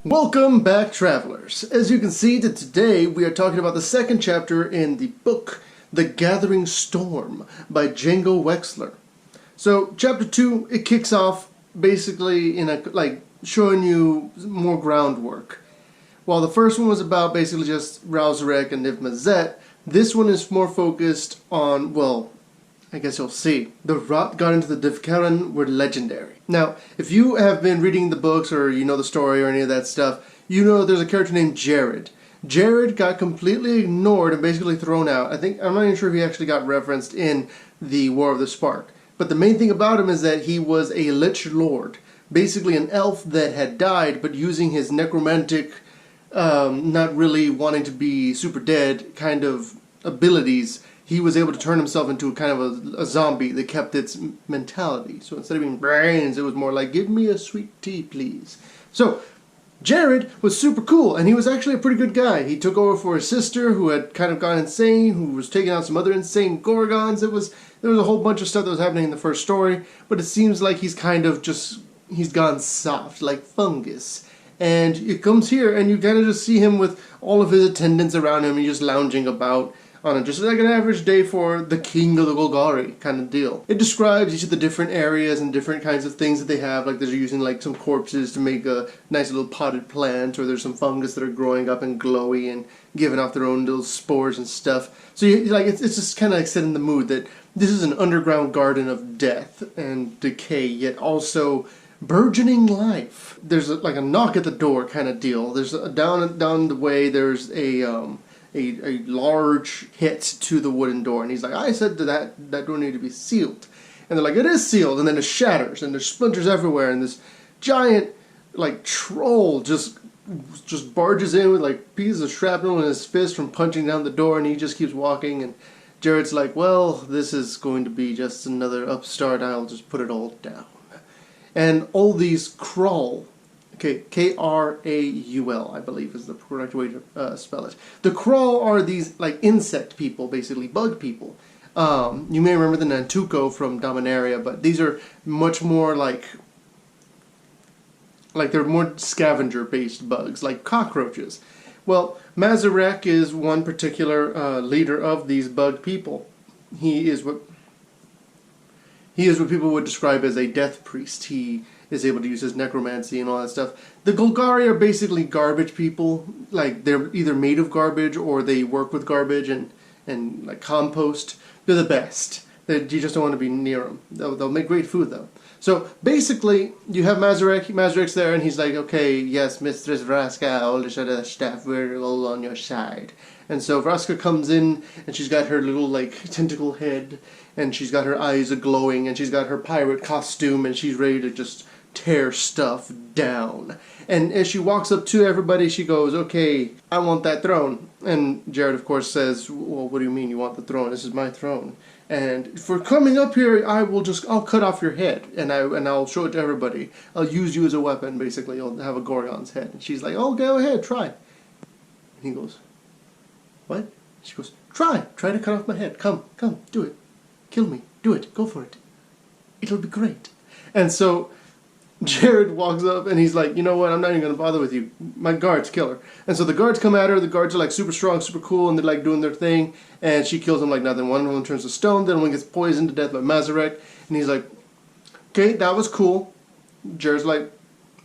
Welcome back, travelers. As you can see, that today we are talking about the second chapter in the book, The Gathering Storm by Django Wexler. So, chapter 2, it kicks off basically in showing you more groundwork. While the first one was about basically just Vraska and Obzedat, this one is more focused on, well, I guess you'll see. The Rot got into the Divkaran were legendary. Now, if you have been reading the books or you know the story or any of that stuff, you know there's a character named Jared. Jared got completely ignored and basically thrown out. I'm not even sure if he actually got referenced in the War of the Spark. But the main thing about him is that he was a Lich Lord. Basically an elf that had died, but using his necromantic, not really wanting to be super dead kind of abilities, he was able to turn himself into a kind of a zombie that kept its mentality. So instead of being brains, it was more like, give me a sweet tea, please. So, Jared was super cool, and he was actually a pretty good guy. He took over for his sister, who had kind of gone insane, who was taking out some other insane Gorgons. There was a whole bunch of stuff that was happening in the first story, but it seems like he's gone soft, like fungus. And it comes here, and you kind of just see him with all of his attendants around him, and just lounging about on just like an average day for the king of the Golgari kind of deal. It describes each of the different areas and different kinds of things that they have, like they're using like some corpses to make a nice little potted plant, or there's some fungus that are growing up and glowy and giving off their own little spores and stuff. So it's just kind of like setting the mood that this is an underground garden of death and decay, yet also burgeoning life. There's like a knock at the door kind of deal. There's down the way there's a large hit to the wooden door, and he's like, I said that door needed to be sealed. And they're like, it is sealed, and then it shatters, and there's splinters everywhere, and this giant, like, troll just barges in with, like, pieces of shrapnel in his fist from punching down the door, and he just keeps walking, and Jared's like, well, this is going to be just another upstart, I'll just put it all down. And all these crawl. Okay, K-R-A-U-L, I believe, is the correct way to spell it. The Krull are these, like, insect people, basically, bug people. You may remember the Nantuko from Dominaria, but these are much more like they're more scavenger-based bugs, like cockroaches. Well, Mazarek is one particular leader of these bug people. He is what people would describe as a death priest. He is able to use his necromancy and all that stuff. The Golgari are basically garbage people. Like, they're either made of garbage or they work with garbage and like compost. They're the best. You just don't want to be near them. They'll make great food, though. So, basically, you have Mazarek. Mazarek's there, and he's like, okay, yes, Mistress Vraska, all this other stuff, we're all on your side. And so Vraska comes in, and she's got her little, like, tentacle head, and she's got her eyes glowing, and she's got her pirate costume, and she's ready to just tear stuff down. And as she walks up to everybody, she goes, okay, I want that throne. And Jared, of course, says, well, what do you mean you want the throne? This is my throne. And for coming up here, I'll cut off your head, and I'll show it to everybody. I'll use you as a weapon, basically. I'll have a Gorgon's head. And she's like, oh, go ahead, try. And he goes, what? She goes, try to cut off my head. Come, do it. Kill me. Do it. Go for it. It'll be great. And so Jared walks up and he's like, you know what, I'm not even going to bother with you. My guards kill her. And so the guards come at her. The guards are like super strong, super cool, and they're like doing their thing. And she kills them like nothing. One of them turns to stone. Then one gets poisoned to death by Mazarek. And he's like, okay, that was cool. Jared's like,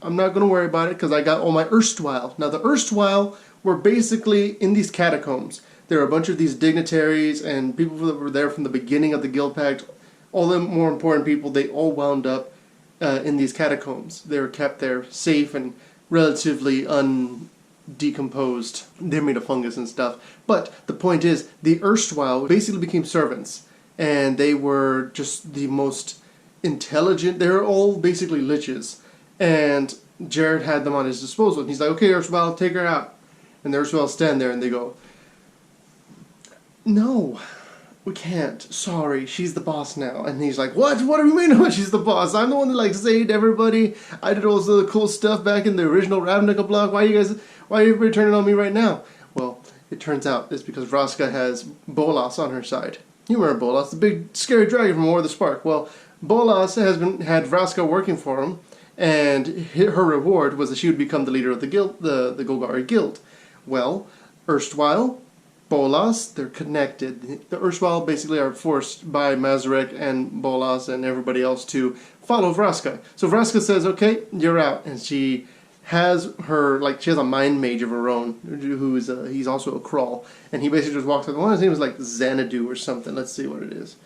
I'm not going to worry about it because I got all my erstwhile. Now the erstwhile were basically in these catacombs. There are a bunch of these dignitaries and people that were there from the beginning of the Guild Pact. All the more important people, they all wound up in these catacombs. They were kept there safe and relatively undecomposed. They're made of fungus and stuff. But the point is, the erstwhile basically became servants. And they were just the most intelligent. They were all basically liches. And Jared had them on his disposal. And he's like, okay, erstwhile, take her out. And the erstwhile stand there and they go, no, we can't. Sorry, she's the boss now. And he's like, what? What do you mean she's the boss? I'm the one that, like, saved everybody. I did all this other cool stuff back in the original Ravnica block. Why are you everybody turning on me right now? Well, it turns out it's because Vraska has Bolas on her side. You remember Bolas, the big scary dragon from War of the Spark. Well, Bolas had Vraska working for him, and her reward was that she would become the leader of the guild, the Golgari Guild. Well, erstwhile, Bolas, they're connected. The erstwhile basically are forced by Mazarek and Bolas and everybody else to follow Vraska. So Vraska says, okay, you're out. And she has her, like, she has a mind mage of her own, who is he's also a crawl. And he basically just walks up. One of his name is like Xanadu or something. Let's see what it is.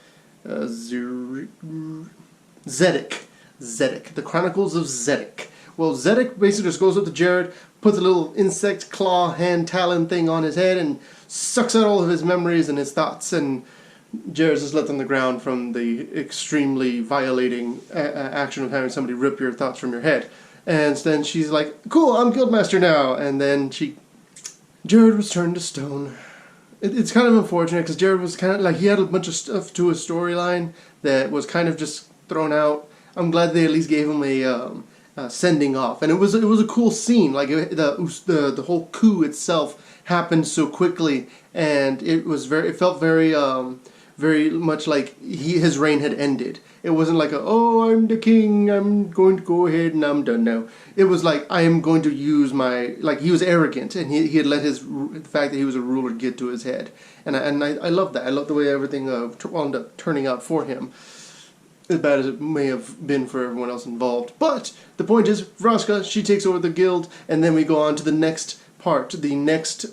Zedek. Zedek. The Chronicles of Zedek. Well, Zedek basically just goes up to Jared, puts a little insect claw hand talon thing on his head, and sucks out all of his memories and his thoughts, and Jared's just left on the ground from the extremely violating action of having somebody rip your thoughts from your head. And then she's like, cool, I'm Guildmaster now. And then Jared was turned to stone. It's kind of unfortunate because Jared was kind of like, he had a bunch of stuff to his storyline that was kind of just thrown out. I'm glad they at least gave him a sending off, and it was a cool scene. Like the whole coup itself happened so quickly, and it felt very very much like his reign had ended. It wasn't like oh, I'm the king, I'm going to go ahead and I'm done now. It was like, I am going to use my, like, he was arrogant, and he had let the fact that he was a ruler get to his head, and I love that. I love the way everything wound up turning out for him, as bad as it may have been for everyone else involved. But the point is, Vraska, she takes over the guild, and then we go on to the next part, the next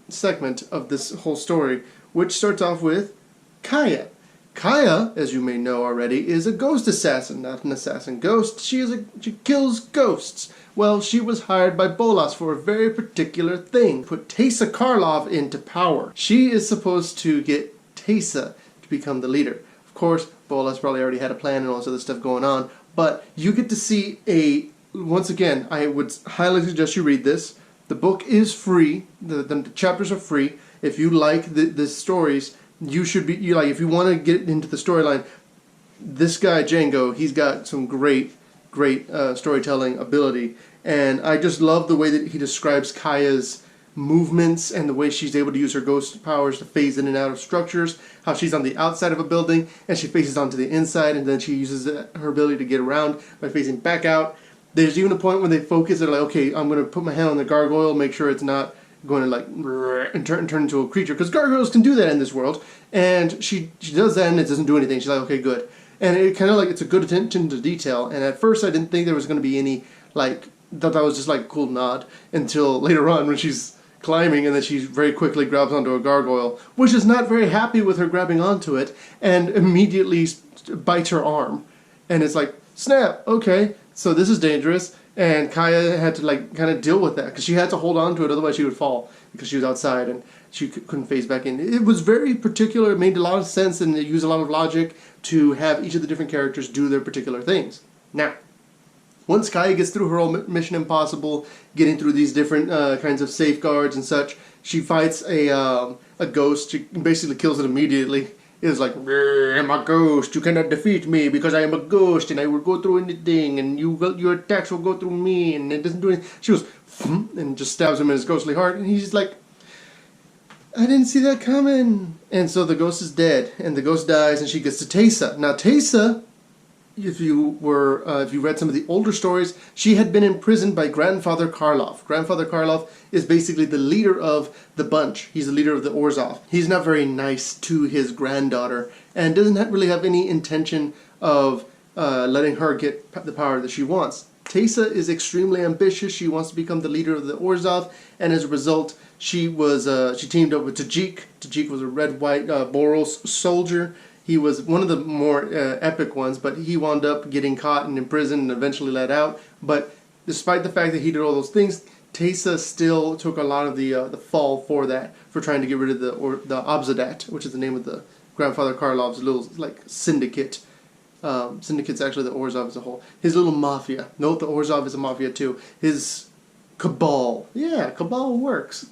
segment of this whole story, which starts off with Kaya. Kaya, as you may know already, is a ghost assassin, not an assassin ghost. She kills ghosts. Well, she was hired by Bolas for a very particular thing, put Teysa Karlov into power. She is supposed to get Teysa to become the leader. Of course, Bolas probably already had a plan and all this other stuff going on, but you get to see once again, I would highly suggest you read this. The book is free. The chapters are free. If you like the stories, you should be, if you want to get into the storyline, this guy, Django, he's got some great storytelling ability. And I just love the way that he describes Kaya's movements and the way she's able to use her ghost powers to phase in and out of structures, how she's on the outside of a building and she faces onto the inside, and then she uses her ability to get around by facing back out. There's even a point when they focus, they're like, okay, I'm going to put my hand on the gargoyle, make sure it's not going to like and turn into a creature, because gargoyles can do that in this world, and she does that and it doesn't do anything. She's like, okay, good. And it kind of like, it's a good attention to detail, and at first I didn't think there was going to be any, like, thought that was just like a cool nod, until later on when she's climbing and then she very quickly grabs onto a gargoyle, which is not very happy with her grabbing onto it, and immediately bites her arm. And it's like, snap, okay, so this is dangerous. And Kaya had to like kind of deal with that, because she had to hold on to it, otherwise she would fall, because she was outside and she couldn't phase back in. It was very particular, it made a lot of sense, and it used a lot of logic to have each of the different characters do their particular things. Now, once Kaya gets through her whole Mission Impossible, getting through these different kinds of safeguards and such, she fights a ghost. She basically kills it immediately. It was like, I'm a ghost, you cannot defeat me because I am a ghost and I will go through anything, and your attacks will go through me, and it doesn't do anything. She goes, and just stabs him in his ghostly heart, and he's like, I didn't see that coming. And so the ghost is dead, and the ghost dies, and she gets to Teysa. Now Teysa, if you read some of the older stories, she had been imprisoned by Grandfather Karlov. Grandfather Karlov is basically the leader of the bunch. He's the leader of the Orzhov. He's not very nice to his granddaughter, and doesn't really have any intention of letting her get the power that she wants. Teysa is extremely ambitious. She wants to become the leader of the Orzhov, and as a result, she teamed up with Tajik. Tajik was a red-white Boros soldier. He was one of the more epic ones, but he wound up getting caught and imprisoned and eventually let out. But despite the fact that he did all those things, Teysa still took a lot of the fall for that, for trying to get rid of the Obzedat, which is the name of the Grandfather Karlov's little like syndicate. Syndicate's actually the Orzhov as a whole. His little mafia. Note the Orzhov is a mafia too. His cabal. Yeah, cabal works.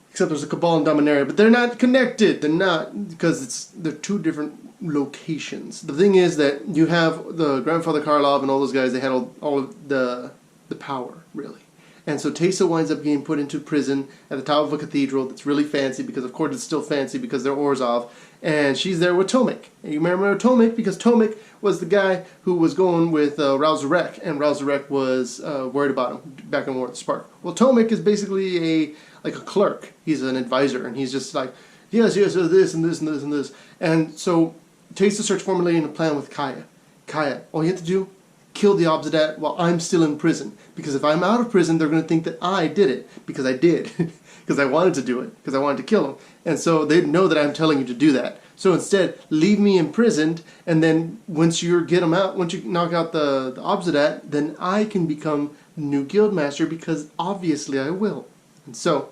Except there's a cabal in Dominaria, but they're not connected. They're not, because they're two different locations. The thing is that you have the Grandfather Karlov and all those guys. They had all of the power, really. And so Teysa winds up getting put into prison at the top of a cathedral that's really fancy, because of course it's still fancy because they're Orzhov. and she's there with Tomek. And you remember Tomek because Tomek was the guy who was going with Ralzarek, and Ralzarek was worried about him back in War of the Spark. Well, Tomek is basically a clerk. He's an advisor, and he's just like, yes, this and this and this and this. And so Teysa starts formulating a plan with Kaya. Kaya, all you have to do, kill the Obzedat while I'm still in prison. Because if I'm out of prison, they're going to think that I did it. Because I did. Because I wanted to do it. Because I wanted to kill him. And so they know that I'm telling you to do that. So instead, leave me imprisoned, and then once you get him out, once you knock out the Obzedat, then I can become the new Guildmaster, because obviously I will. And so,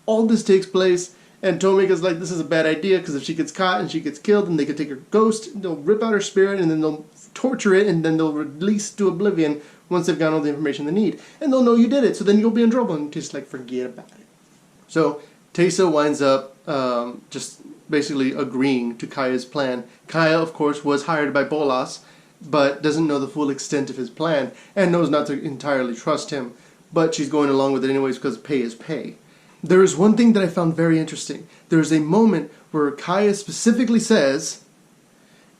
all this takes place, and Tomek is like, this is a bad idea, because if she gets caught and she gets killed, then they could take her ghost, they'll rip out her spirit, and then they'll torture it, and then they'll release to oblivion once they've got all the information they need. And they'll know you did it, so then you'll be in trouble, and just like, forget about it. So, Teysa winds up just basically agreeing to Kaya's plan. Kaya, of course, was hired by Bolas, but doesn't know the full extent of his plan, and knows not to entirely trust him. But she's going along with it anyways because pay is pay. There is one thing that I found very interesting. There is a moment where Kaya specifically says,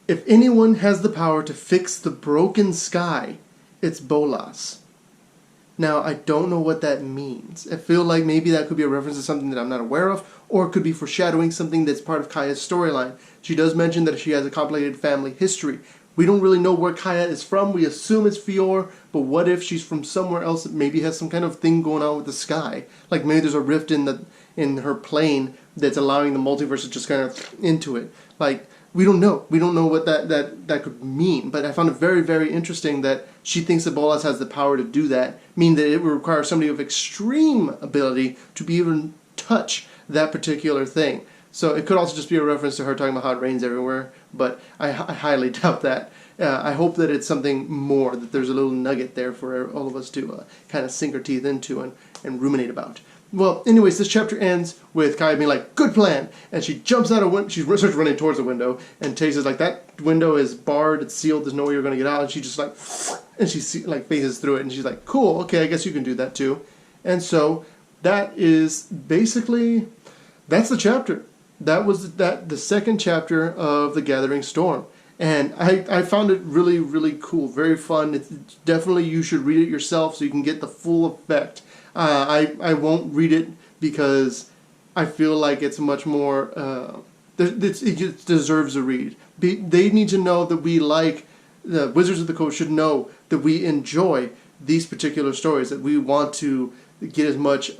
if anyone has the power to fix the broken sky, it's Bolas. Now, I don't know what that means. I feel like maybe that could be a reference to something that I'm not aware of, or it could be foreshadowing something that's part of Kaya's storyline. She does mention that she has a complicated family history. We don't really know where Kaya is from. We assume it's Fior, but what if she's from somewhere else that maybe has some kind of thing going on with the sky? Like maybe there's a rift in her plane that's allowing the multiverse to just kind of into it. Like, we don't know. We don't know what that could mean. But I found it very, very interesting that she thinks that Bolas has the power to do that, meaning that it would require somebody of extreme ability to be able to touch that particular thing. So it could also just be a reference to her talking about how it rains everywhere, but I highly doubt that. I hope that it's something more, that there's a little nugget there for all of us to kind of sink our teeth into and ruminate about. Well, anyways, this chapter ends with Kaya being like, good plan, and she jumps out of window. She starts running towards the window, and Teysa's like, that window is barred, it's sealed, there's no way you're going to get out, and she just like, and she phases through it, and she's like, cool, okay, I guess you can do that too. And so that is basically, that's the chapter. That was the second chapter of The Gathering Storm. And I found it really, really cool, very fun. It's definitely, you should read it yourself so you can get the full effect. I won't read it because I feel like it's much more, it deserves a read. They need to know that we like, the Wizards of the Coast should know that we enjoy these particular stories, that we want to get as much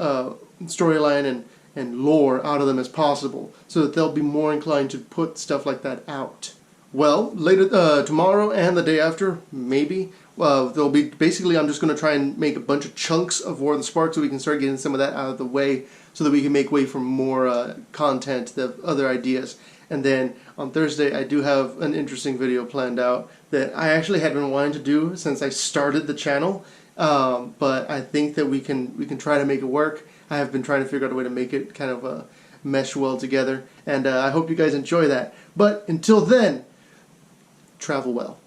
storyline and lore out of them as possible, so that they'll be more inclined to put stuff like that out. Well, later, tomorrow and the day after, maybe, there'll be, basically I'm just going to try and make a bunch of chunks of War of the Spark so we can start getting some of that out of the way, so that we can make way for more content, the other ideas. And then on Thursday I do have an interesting video planned out that I actually had been wanting to do since I started the channel, but I think that we can try to make it work. I have been trying to figure out a way to make it kind of mesh well together, and I hope you guys enjoy that. But until then, travel well.